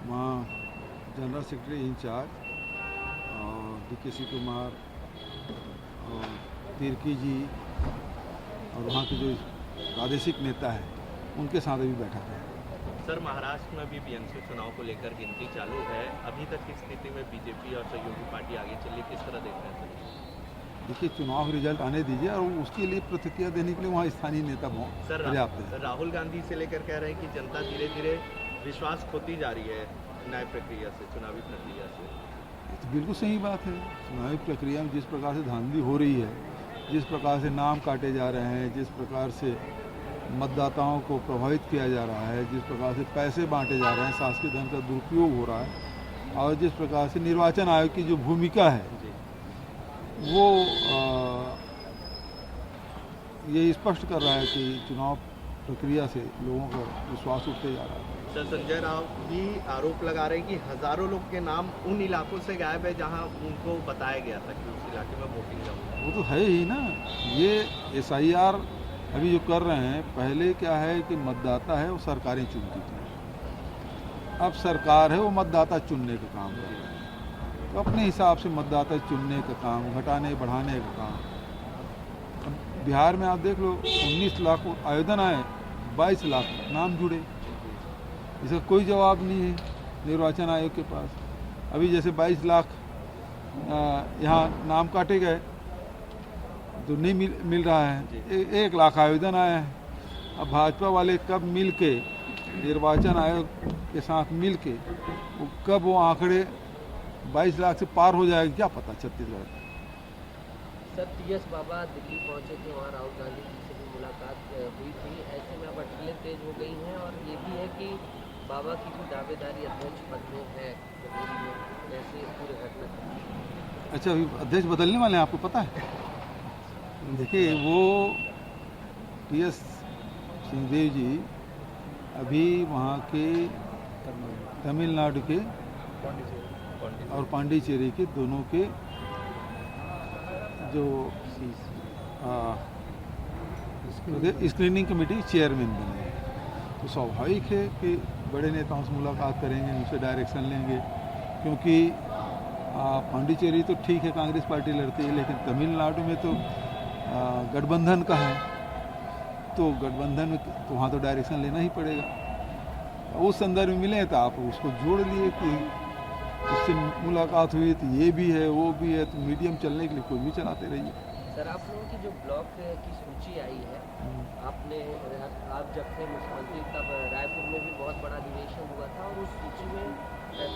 वहाँ general secretary in charge और DK Kumar और तिर्की जी और वहाँ के जो प्रादेशिक नेता है उनके साथ अभी बैठक है। सर, महाराष्ट्र में भी BMC चुनाव को लेकर गिनती चालू है। अभी तक की स्थिति में बीजेपी और सहयोगी पार्टी आगे चल रही, किस तरह देख रहे हैं सर? देखिए, चुनाव रिजल्ट आने दीजिए और उसके लिए प्रतिक्रिया देने के लिए वहाँ स्थानीय नेता पर्याप्त है। राहुल गांधी से लेकर कह रहे हैं कि जनता धीरे धीरे विश्वास खोती जा रही है न्याय प्रक्रिया से, चुनावी प्रक्रिया से। तो बिल्कुल सही बात है। चुनावी प्रक्रिया में जिस प्रकार से धांधली हो रही है, जिस प्रकार से नाम काटे जा रहे हैं, जिस प्रकार से मतदाताओं को प्रभावित किया जा रहा है, जिस प्रकार से पैसे बांटे जा रहे हैं, शासकीय धन का दुरुपयोग हो रहा है और जिस प्रकार से निर्वाचन आयोग की जो भूमिका है वो ये स्पष्ट कर रहा है कि चुनाव प्रक्रिया से लोगों का विश्वास उठते जा रहा है। सर, संजय राव भी आरोप लगा रहे हैं कि हजारों लोग के नाम उन इलाकों से गायब है जहां उनको बताया गया था कि उस इलाके में वोटिंग जाऊंगा। वो तो है ही ना। ये SIR अभी जो कर रहे हैं, पहले क्या है कि मतदाता है वो सरकारें चुनती थी, अब सरकार है वो मतदाता चुनने का काम कर रही है। तो अपने हिसाब से मतदाता चुनने का काम, घटाने बढ़ाने का काम। अब बिहार में आप देख लो, 19 लाख आवेदन आए, 22 लाख नाम जुड़े। इसका कोई जवाब नहीं है निर्वाचन आयोग के पास। अभी जैसे 22 लाख यहाँ नाम काटे गए तो नहीं मिल रहा है, 1 लाख आवेदन आए हैं। अब भाजपा वाले कब मिल के निर्वाचन आयोग के साथ मिल के कब वो आंकड़े 22 लाख से पार हो जाएगा, क्या पता छत्तीसगढ़। सर, TS बाबा दिल्ली पहुंचे थे, वहाँ राहुल गांधी जी से भी मुलाकात हुई थी। ऐसे में अब अटकलें तेज हो गई हैं और ये भी है कि बाबा की भी दावेदारी अध्यक्ष पद में है जैसे पूरे घटना। अच्छा, अभी अध्यक्ष बदलने वाले हैं, आपको पता है? देखिए, वो TS सिंहदेव जी अभी वहाँ के तमिलनाडु के और पांडिचेरी के दोनों के जो स्क्रीनिंग कमेटी चेयरमैन बने हैं। तो स्वाभाविक है कि बड़े नेताओं से मुलाकात करेंगे, उनसे डायरेक्शन लेंगे, क्योंकि पांडिचेरी तो ठीक है कांग्रेस पार्टी लड़ती है, लेकिन तमिलनाडु में तो गठबंधन का है, तो गठबंधन में तो वहाँ तो डायरेक्शन लेना ही पड़ेगा। उस संदर्भ में मिले तो आप उसको जोड़ लिए कि उससे मुलाकात हुई, तो ये भी है वो भी है, तो मीडियम चलने के लिए कोई भी चलाते रहिए। सर, आप लोगों की जो ब्लॉक की सूची आई है, आप जब थे मुख्यमंत्री तब रायपुर में भी बहुत बड़ा अधिवेशन हुआ था और उस सूची में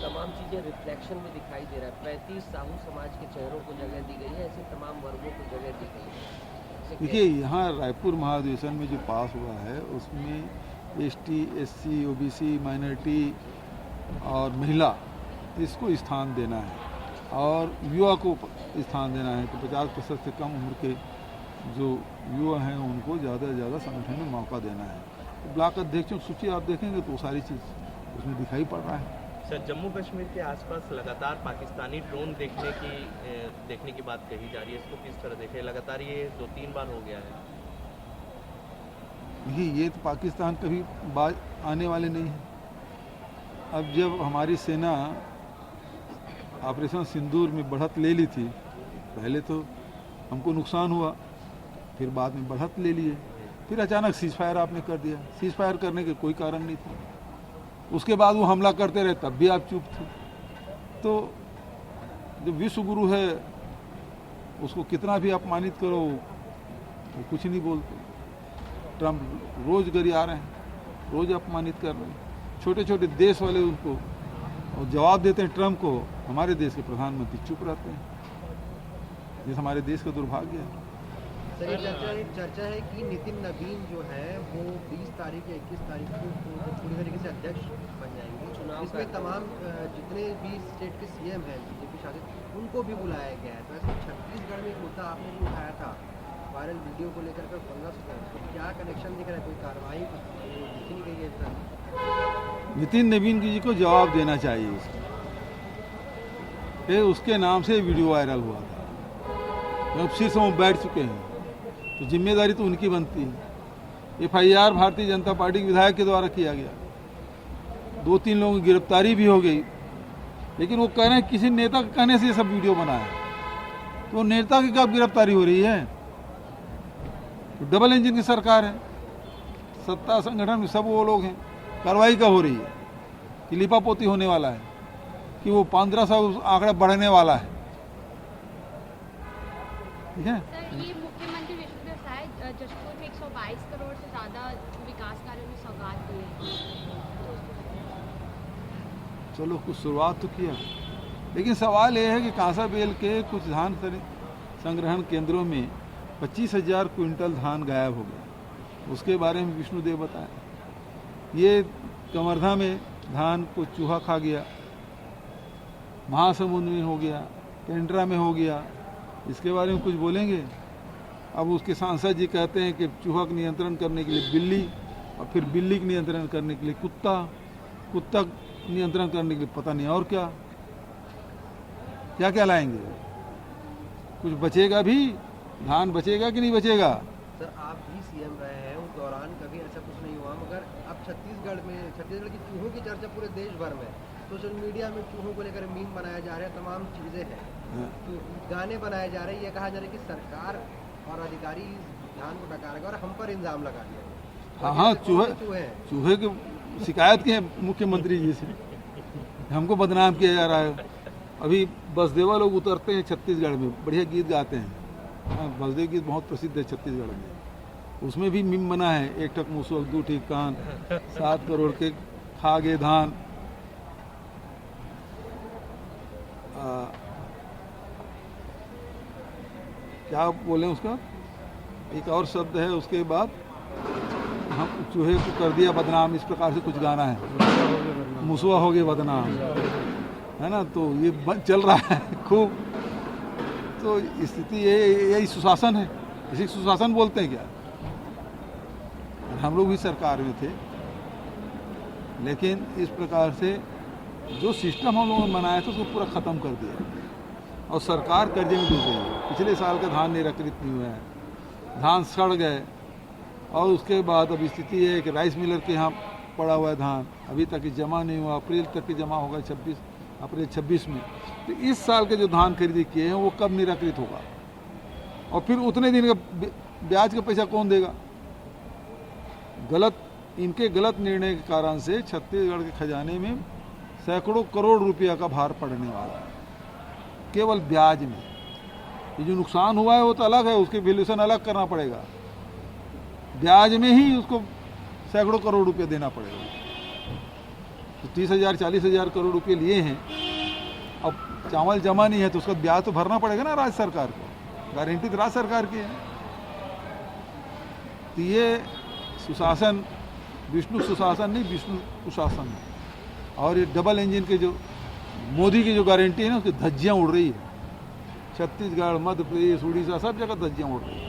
तमाम चीज़ें रिफ्लेक्शन में दिखाई दे रहा है। 35 साहू समाज के चेहरों को जगह दी गई है, ऐसे तमाम वर्गों को जगह दी गई है। देखिए, यहाँ रायपुर महाधिवेशन में जो पास हुआ है उसमें ST SC OBC माइनॉरिटी और महिला इसको स्थान देना है और युवा को स्थान देना है। तो 50% से कम उम्र के जो युवा हैं उनको ज़्यादा से ज़्यादा संगठन में मौका देना है। तो ब्लॉक अध्यक्षों की सूची आप देखेंगे तो सारी चीज़ उसमें दिखाई पड़ रहा है। सर, जम्मू कश्मीर के आसपास लगातार पाकिस्तानी ड्रोन देखने की बात कही जा रही है, इसको किस तरह देखें? लगातार ये 2-3 बार हो गया है। देखिए, ये तो पाकिस्तान कभी बाज आने वाले नहीं है। अब जब हमारी सेना ऑपरेशन सिंदूर में बढ़त ले ली थी, पहले तो हमको नुकसान हुआ, फिर बाद में बढ़त ले लिए, फिर अचानक सीज़फायर आपने कर दिया। सीज़फायर करने के कोई कारण नहीं था, उसके बाद वो हमला करते रहे, तब भी आप चुप थे। तो जो विश्व गुरु है उसको कितना भी अपमानित करो वो कुछ नहीं बोलते। ट्रम्प रोज गरिया रहे हैं, रोज अपमानित कर रहे हैं। छोटे छोटे देश वाले उनको और जवाब देते हैं ट्रम्प को, हमारे देश के प्रधानमंत्री चुप रहते हैं। ये हमारे देश का दुर्भाग्य है। सर, ये चर्चा है कि नितिन नवीन जो है वो 20 तारीख या 21 तारीख को पूरी तरीके से अध्यक्ष बन जाएंगे। इसमें तमाम जितने भी स्टेट के CM हैं BJP शासित, उनको भी बुलाया गया है। तो ऐसे छत्तीसगढ़ में एक मुद्दा आपने भी उठाया था वायरल वीडियो को लेकर 15 से, तो क्या कनेक्शन दिख रहा है? कोई कार्रवाई दिख नहीं गई है सर? नितिन नवीन जी को जवाब देना चाहिए इसका। उसके नाम से वीडियो वायरल हुआ था, अब शीर्ष में बैठ चुके हैं तो जिम्मेदारी तो उनकी बनती है। FIR भारतीय जनता पार्टी के विधायक के द्वारा किया गया, 2-3 लोगों की गिरफ्तारी भी हो गई, लेकिन वो कह रहे हैं किसी नेता के कहने से ये सब वीडियो बना है। तो नेता की कब गिरफ्तारी हो रही है? तो डबल इंजन की सरकार है, सत्ता संगठन में सब वो लोग हैं। कार्रवाई कब हो रही है? कि लिपापोती होने वाला है, कि वो 1500 आंकड़ा बढ़ने वाला है। ठीक है। सर, ये मुख्यमंत्री विष्णुदेव साय जशपुर में 122 करोड़ से ज़्यादा विकास कार्यों में सौगात दी है। चलो कुछ शुरुआत तो किया, लेकिन सवाल ये है कि कांसाबेल के कुछ धान संग्रहण केंद्रों में 25,000 क्विंटल धान गायब हो गया। उसके बारे में विष्णुदेव बताया। ये कमरधा में धान को चूहा खा गया, महासमुंद में हो गया, पेंड्रा में हो गया। इसके बारे में कुछ बोलेंगे? अब उसके सांसद जी कहते हैं कि चूहा का नियंत्रण करने के लिए बिल्ली, और फिर बिल्ली का नियंत्रण करने के लिए कुत्ता, कुत्ता नियंत्रण करने के लिए पता नहीं और क्या क्या क्या लाएंगे। कुछ बचेगा भी? धान बचेगा कि नहीं बचेगा? सर, आप भी सीएम रहे हैं, उस दौरान कभी ऐसा कुछ नहीं हुआ, मगर अब छत्तीसगढ़ की चूहों की चर्चा पूरे देश भर में, सोशल मीडिया में चूहों को लेकर मीम बनाया जा रहा है, तमाम चीज़ें हैं, तो गाने बनाए जा रहे हैं। ये कहा जा रहा है कि सरकार और अधिकारी धान को डकारेगा और हम पर इल्जाम लगा दिया। हाँ, चूहे की शिकायत की है मुख्यमंत्री जी से, हमको बदनाम किया जा रहा है। अभी बसदेवा लोग उतरते हैं छत्तीसगढ़ में, बढ़िया गीत गाते हैं। हाँ, बसदेव गीत बहुत प्रसिद्ध है छत्तीसगढ़ में। उसमें भी मीम बना है, एक टक मुसुक दू ठीक कान, 7 करोड़ के खा गए धान। क्या बोले उसका, एक और शब्द है उसके बाद, हम चूहे को कर दिया बदनाम, इस प्रकार से कुछ गाना है, मुसवा हो गए बदनाम, है ना। तो ये चल रहा है खूब। तो स्थिति यही सुशासन है, इसी सुशासन बोलते हैं क्या? हम लोग भी सरकार में थे, लेकिन इस प्रकार से जो सिस्टम हम लोगों ने बनाया था उसको पूरा ख़त्म कर दिया, और सरकार कर्जे में डूब गई। पिछले साल का धान निराकृत नहीं हुआ है, धान सड़ गए, और उसके बाद अब स्थिति है कि राइस मिलर के यहाँ पड़ा हुआ है धान, अभी तक जमा नहीं हुआ। अप्रैल तक के जमा होगा, अप्रैल 26 में। तो इस साल के जो धान खरीदी किए हैं वो कब निराकृत होगा, और फिर उतने दिन का ब्याज का पैसा कौन देगा? इनके गलत निर्णय के कारण से छत्तीसगढ़ के खजाने में सैकड़ों करोड़ रुपया का भार पड़ने वाला है, केवल ब्याज में। ये जो नुकसान हुआ है वो तो अलग है, उसके वैल्यूएशन अलग करना पड़ेगा। ब्याज में ही उसको सैकड़ों करोड़ रुपये देना पड़ेगा। तो 30,000 40,000 करोड़ रुपये लिए हैं, अब चावल जमा नहीं है तो उसका ब्याज तो भरना पड़ेगा ना राज्य सरकार को, गारंटी तो राज्य सरकार की है। तो ये सुशासन विष्णु सुशासन नहीं, विष्णु कुशासन है। और ये डबल इंजन के जो मोदी की जो गारंटी है ना, उसकी धज्जियाँ उड़ रही है। छत्तीसगढ़, मध्य प्रदेश, उड़ीसा, सब जगह धज्जियाँ उड़ रही है।